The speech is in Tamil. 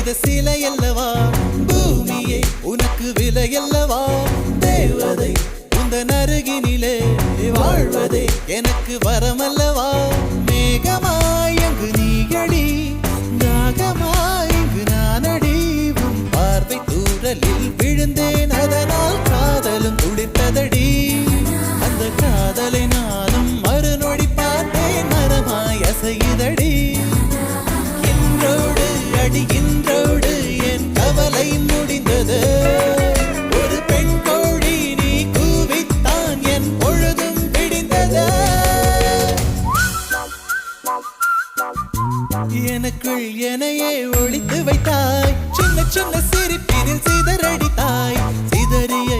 செய்த சிலையல்லவா பூமியே உனக்கு விலையல்லவா தேவதை உந்தன் அருகினிலே வாழ்வதே எனக்கு வரமல்லவா மேகமாய் அங்கு நீயடி தாகமாய் இங்கு நானடி உன் பார்வை தூரலில் விழுந்தேன் அதனால் காதலும் துளிர்த்ததடி அந்த காதலை நானும் மறுநொடி பார்த்தேன் மரமாய் அசையுதடி இன்றோடு அடி இன்றோடு என் கவலை முடிந்தது ஒரு பெண் கோழி நீ கூவித்தான் என் பொழுதும் விடிந்தது எனக்குள் எனையே ஒளித்து வைத்தாய் சின்ன சின்ன சிரிப்பினில் சிதறடித்தாய் சிதறிய